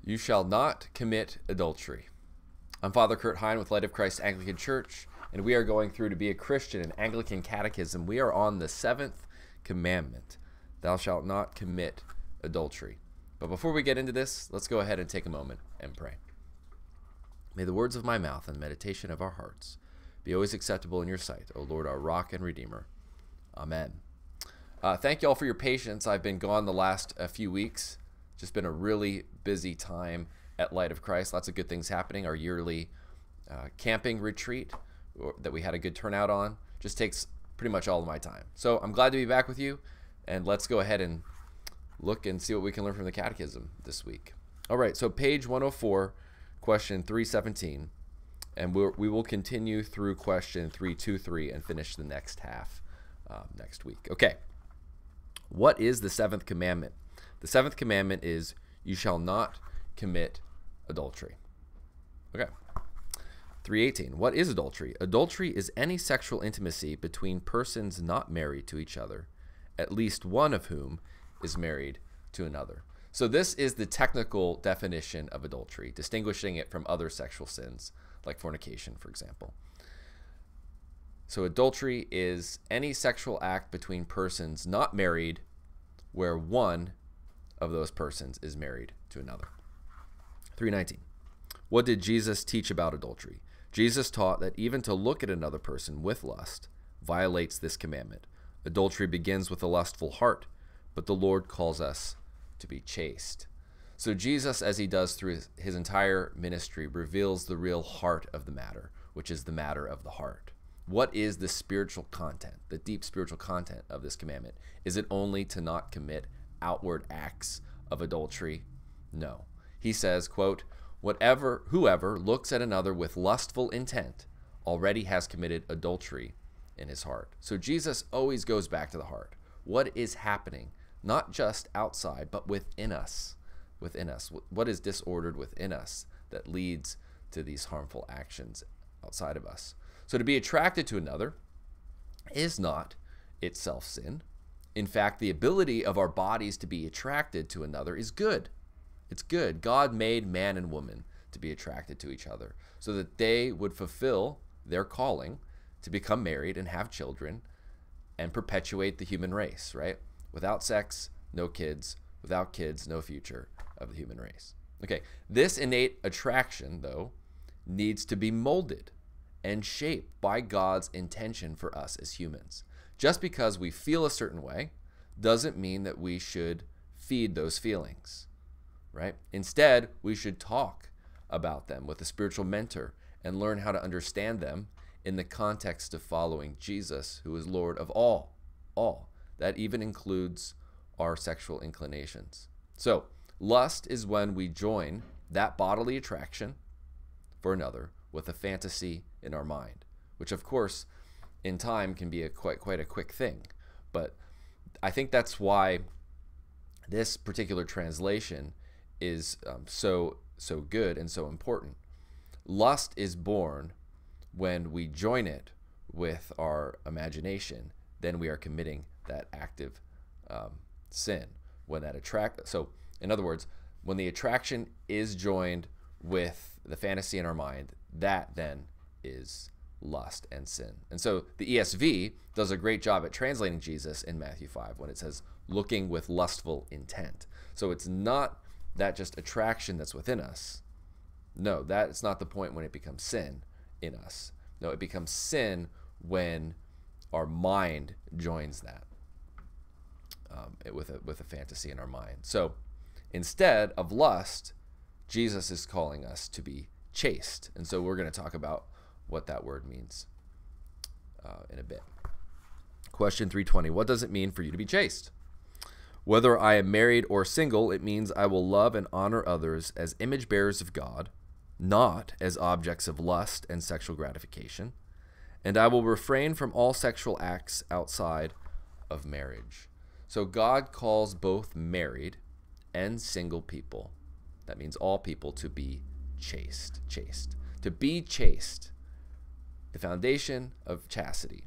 You shall not commit adultery. I'm Father Kurt Hine with Light of Christ Anglican Church, and we are going through to be a Christian in Anglican Catechism. We are on the 7th commandment. Thou shalt not commit adultery. But before we get into this, let's go ahead and take a moment and pray. May the words of my mouth and the meditation of our hearts be always acceptable in your sight, O Lord, our rock and redeemer. Amen. Thank you all for your patience. I've been gone the last few weeks. Just been a really busy time at Light of Christ. Lots of good things happening. Our yearly camping retreat that we had a good turnout on just takes pretty much all of my time. So I'm glad to be back with you, and let's go ahead and look and see what we can learn from the Catechism this week. All right, so page 104, question 317, and we will continue through question 323 and finish the next half next week. Okay, what is the 7th commandment? The 7th commandment is, you shall not commit adultery. Okay. 318. What is adultery? Adultery is any sexual intimacy between persons not married to each other, at least one of whom is married to another. So this is the technical definition of adultery, distinguishing it from other sexual sins, like fornication, for example. So adultery is any sexual act between persons not married where one of those persons is married to another. 319. What did Jesus teach about adultery? Jesus taught that even to look at another person with lust violates this commandment. Adultery begins with a lustful heart, but the Lord calls us to be chaste. So Jesus, as he does through his entire ministry, reveals the real heart of the matter, which is the matter of the heart. What is the spiritual content, the deep spiritual content of this commandment? Is it only to not commit outward acts of adultery? No. He says, quote, whoever looks at another with lustful intent already has committed adultery in his heart. So Jesus always goes back to the heart. What is happening, not just outside, but within us? Within us. What is disordered within us that leads to these harmful actions outside of us? So to be attracted to another is not itself sin. In fact, the ability of our bodies to be attracted to another is good. It's good. God made man and woman to be attracted to each other so that they would fulfill their calling to become married and have children and perpetuate the human race, right? Without sex, no kids. Without kids, no future of the human race. Okay, this innate attraction, though, needs to be molded and shaped by God's intention for us as humans. Just because we feel a certain way doesn't mean that we should feed those feelings, right? Instead, we should talk about them with a spiritual mentor and learn how to understand them in the context of following Jesus, who is Lord of all. That even includes our sexual inclinations. So, lust is when we join that bodily attraction for another with a fantasy in our mind, which of course in time can be quite a quick thing. But I think that's why this particular translation is so good and so important. Lust is born when we join it with our imagination. Then we are committing that active sin. So in other words, when the attraction is joined with the fantasy in our mind, that then is lust and sin. And so the ESV does a great job at translating Jesus in Matthew 5 when it says looking with lustful intent. So it's not that just attraction that's within us. No, that's not the point when it becomes sin in us. No, it becomes sin when our mind joins that with a fantasy in our mind. So instead of lust, Jesus is calling us to be chaste. And so we're going to talk about what that word means in a bit. Question 320. What does it mean for you to be chaste? Whether I am married or single, it means I will love and honor others as image bearers of God, not as objects of lust and sexual gratification, and I will refrain from all sexual acts outside of marriage. So God calls both married and single people, that means all people, to be chaste. To be chaste, the foundation of chastity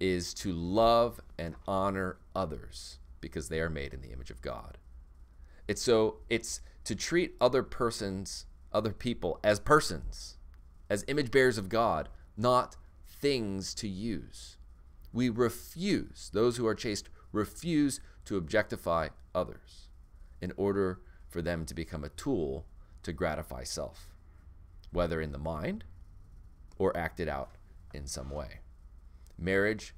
is to love and honor others because they are made in the image of God. It's to treat other people as persons, as image bearers of God, not things to use. We refuse, those who are chaste refuse to objectify others in order for them to become a tool to gratify self, whether in the mind or acted out in some way. Marriage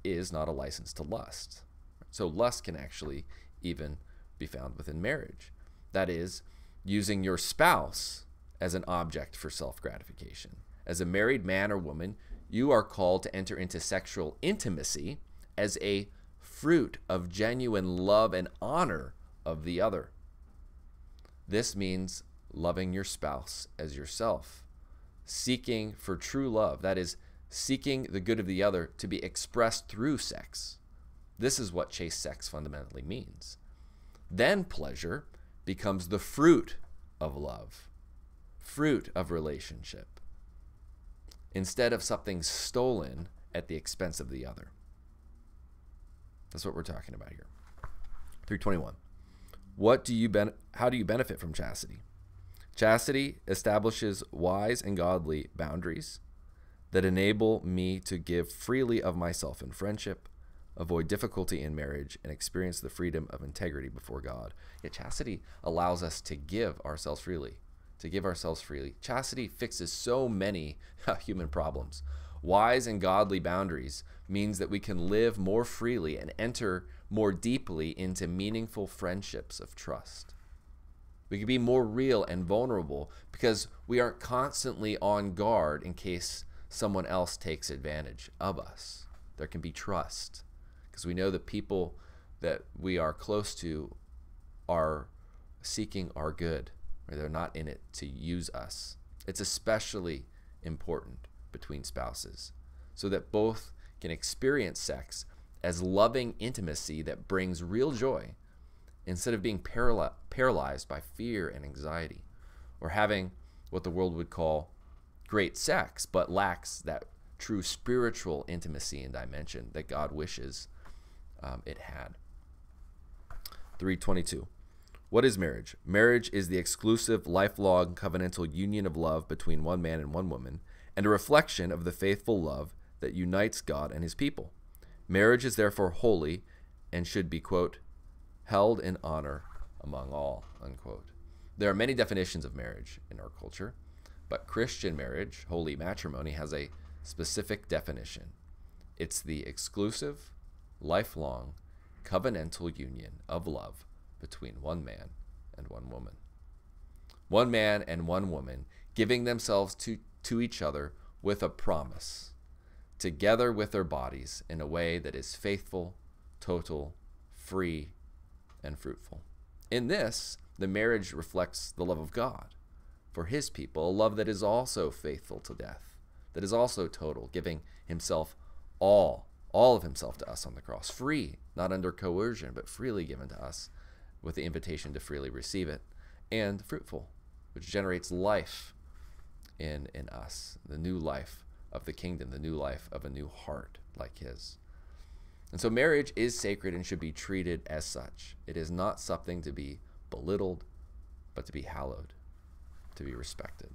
is not a license to lust. So lust can actually even be found within marriage. That is, using your spouse as an object for self-gratification. As a married man or woman, you are called to enter into sexual intimacy as a fruit of genuine love and honor of the other. This means loving your spouse as yourself, seeking for true love, that is, seeking the good of the other to be expressed through sex. This is what chaste sex fundamentally means. Then pleasure becomes the fruit of love, fruit of relationship, instead of something stolen at the expense of the other. That's what we're talking about here. 321. How do you benefit from chastity? Chastity establishes wise and godly boundaries that enable me to give freely of myself in friendship, avoid difficulty in marriage, and experience the freedom of integrity before God. Yet chastity allows us to give ourselves freely. Chastity fixes so many human problems. Wise and godly boundaries means that we can live more freely and enter more deeply into meaningful friendships of trust. We can be more real and vulnerable because we aren't constantly on guard in case someone else takes advantage of us. There can be trust because we know the people that we are close to are seeking our good, or they're not in it to use us. It's especially important between spouses so that both can experience sex as loving intimacy that brings real joy instead of being paralyzed by fear and anxiety, or having what the world would call great sex but lacks that true spiritual intimacy and dimension that God wishes it had. 322. What is marriage? Marriage is the exclusive, lifelong, covenantal union of love between one man and one woman, and a reflection of the faithful love that unites God and his people. Marriage is therefore holy and should be, quote, held in honor among all, unquote. There are many definitions of marriage in our culture, but Christian marriage, holy matrimony, has a specific definition. It's the exclusive, lifelong, covenantal union of love between one man and one woman. One man and one woman giving themselves to each other with a promise, together with their bodies in a way that is faithful, total, free, and fruitful. In this, the marriage reflects the love of God for his people, a love that is also faithful to death, that is also total, giving himself all of himself to us on the cross, free, not under coercion, but freely given to us with the invitation to freely receive it, and fruitful, which generates life in us, the new life of the kingdom, the new life of a new heart like his. And so marriage is sacred and should be treated as such. It is not something to be belittled, but to be hallowed, to be respected.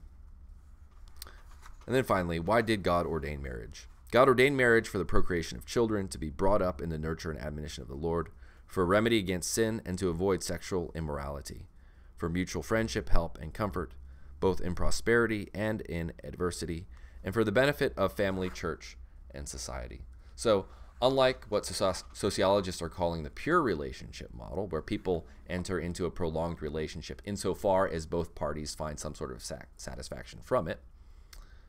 And then finally, why did God ordain marriage? God ordained marriage for the procreation of children, to be brought up in the nurture and admonition of the Lord, for a remedy against sin and to avoid sexual immorality, for mutual friendship, help, and comfort, both in prosperity and in adversity, and for the benefit of family, church, and society. So, unlike what sociologists are calling the pure relationship model, where people enter into a prolonged relationship insofar as both parties find some sort of satisfaction from it,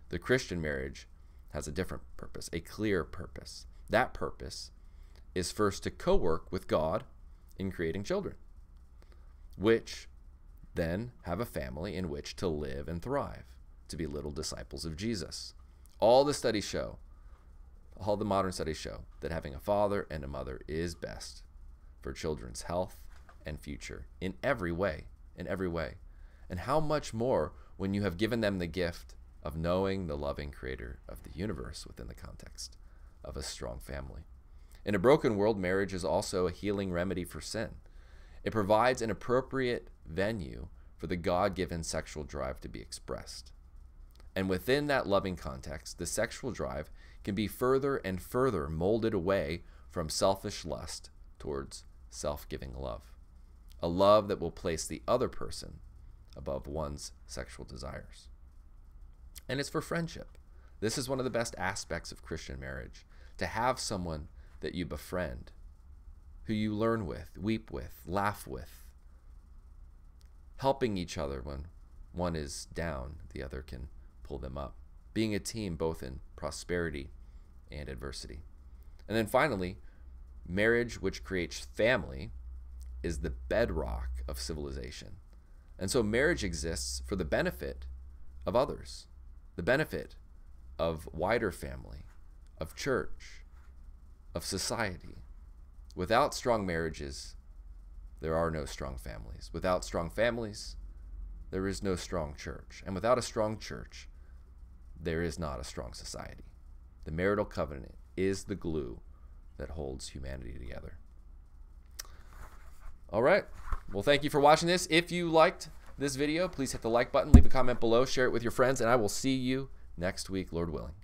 the Christian marriage has a different purpose, a clear purpose. That purpose is first to co-work with God in creating children, which then have a family in which to live and thrive, to be little disciples of Jesus. All the modern studies show that having a father and a mother is best for children's health and future in every way, And how much more when you have given them the gift of knowing the loving creator of the universe within the context of a strong family. In a broken world, marriage is also a healing remedy for sin. It provides an appropriate venue for the God-given sexual drive to be expressed. And within that loving context, the sexual drive can be further and further molded away from selfish lust towards self-giving love, a love that will place the other person above one's sexual desires. And it's for friendship. This is one of the best aspects of Christian marriage, to have someone that you befriend, who you learn with, weep with, laugh with, helping each other when one is down, the other can pull them up, being a team both in prosperity and adversity. And then finally, marriage, which creates family, is the bedrock of civilization. And so marriage exists for the benefit of others, the benefit of wider family, of church, of society. Without strong marriages, there are no strong families. Without strong families, there is no strong church. And without a strong church, there is not a strong society. The marital covenant is the glue that holds humanity together. All right. Well, thank you for watching this. If you liked this video, please hit the like button, leave a comment below, share it with your friends, and I will see you next week, Lord willing.